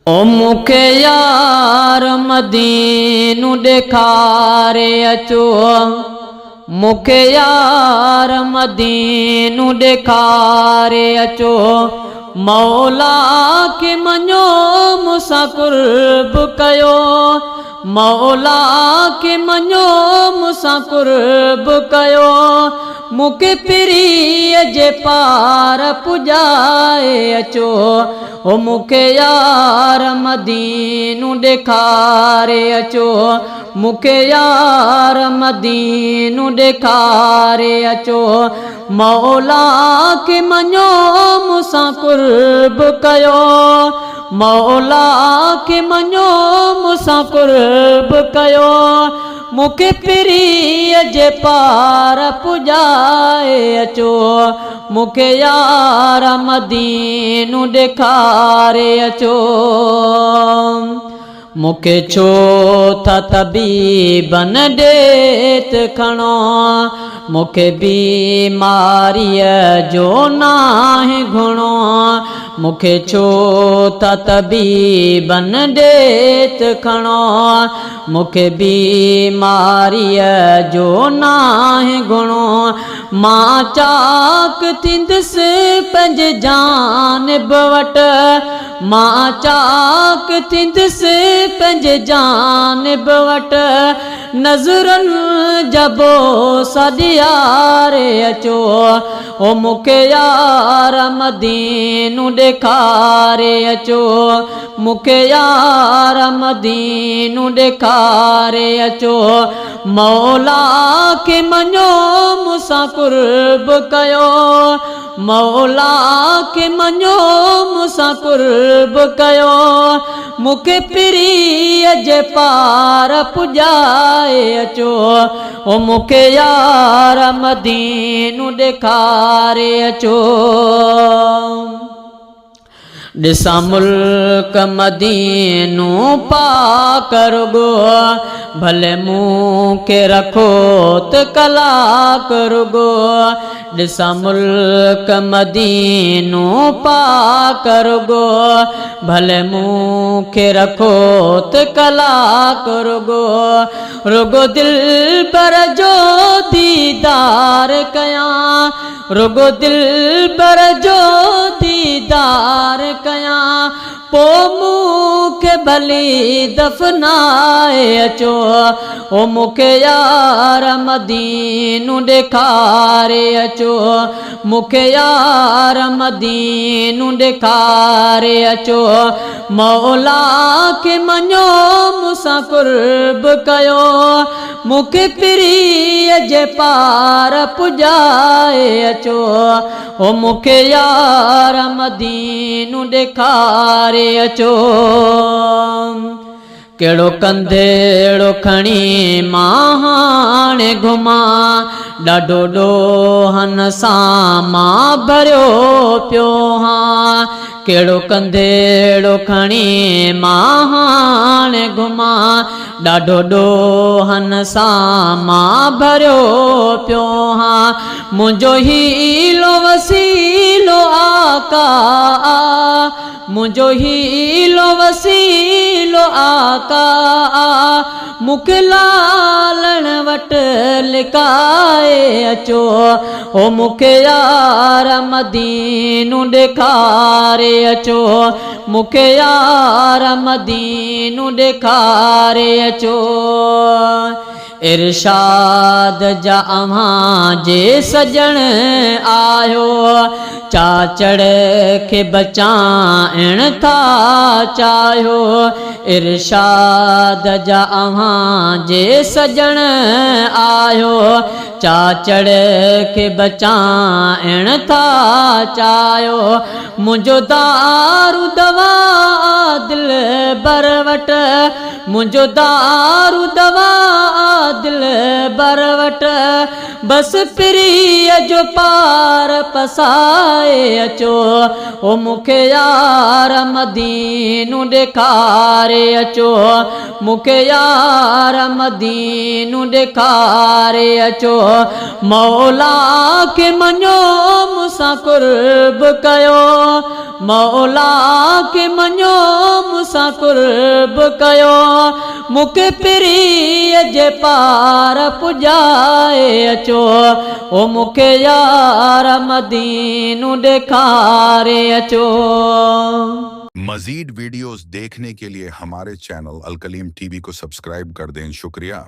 ओ मुखे यार मदीनो ॾेखारे अचो, मुखे यार मदीनो ॾेखारे अचो, मौला खे मञो मूंसां कुर्ब कयो, मौला खे मञो मूंसां कुर्ब कयो, मूंखे पिरीअ जे पार पुॼाए अचो, ओ मूंखे यार मदीनो ॾेखारे अचो, मूंखे यार मदीनो ॾेखारे अचो, मौला खे मञो मूंसां कुर्ब कयो, मौला खे मञो मूंसां कुर्ब कयो, मूंखे पिरीअ जे पार पुॼाए अचो, मूंखे यार मदीनो ॾेखारे अचो। मूंखे छो था तबीबन ॾेत खणो, मूंखे बीमारीअ जो नाहे घुणो, मूंखे छो था तबीबन ॾेत खणो, मूंखे बीमारीअ जो नाहे घुणो, मां चाक थींदुसि पंहिंजे जानिब वटि, मां चाक थींदुसि पंहिंजे जानिब वटि, नज़रनि जा बोसा ॾियारे अचो, ओ मूंखे यार मदीनो ॾेखारे अचो, मूंखे यार मदीनो ॾेखारे अचो, मौला खे मञो मूंसां कुर्ब कयो, मौला खे मञो मूंसां कुर्ब कयो, मूंखे पिरीअ जे पार पुॼाए अचो, ओ मूंखे यार मदीनो ॾेखारे अचो। ॾिसां मुल्क मदीनो पाक रुगो, भले मूंखे रखो त कलाक रुगो, ॾिसां मुल्क मदीनो पाक रुगो, भले मूंखे रखो त कलाक रुगो, रुगो दिलबर जो दीदार कयां, रुगो दिलबर जो दीदार कयां, पोइ मूंखे भली दफ़नाए अचो, ओ मूंखे यार मदीनो ॾेखारे अचो, मूंखे यार मदीनो ॾेखारे अचो, मौला खे मञो मूंसां कुर्ब कयो, मूंखे पिरीअ जे पार पुॼाए अचो, ओ मूंखे यार मदीनो ॾेखारे अचो। कहिड़ो कंधेड़ो खणी मां हाणे घुमां, ॾाढो ॾोहन सां मां भरियो पियो हां, कहिड़ो कंधेड़ो खणी मां हाणे घुमां, ॾाढो ॾोहन सां मां भरियो पियो हां, मुंहिंजो हीलो वसीलो आका, मुंहिंजो हीलो वसीलो आका, मूंखे लालण वटि लिकाए अचो, ओ मूंखे यार मदीनो ॾेखारे अचो, मूंखे यार मदीनो ॾेखारे अचो। इरशाद जा अव्हां जे सजण आयो, चाचड़ खे बचाइण था चाहियो, इरशाद जा अव्हां जे सजण आयो, चाचड़ खे बचाइण था चाहियो, मुंहिंजो दारू दवा दिलबर वटि, मुंहिंजो दारू दवा दिलबर वटि, बसि पिरीअ जो पार पसाए अचो, ओ मूंखे यार मदीनो ॾेखारे अचो, मूंखे यार मदीनो ॾेखारे अचो, मौला खे मञो मूंसां कुर्ब कयो, मौला खे मञो सां कुर्ब कयो मूंखे पिरीअ जे पार पुॼाए अचो ओ मूंखे यार मदीनो ॾेखारे अचो। मजीद वीडियोस देखने के लिए हमारे चैनल अल कलीम टीवी को सब्सक्राइब कर दें। शुक्रिया।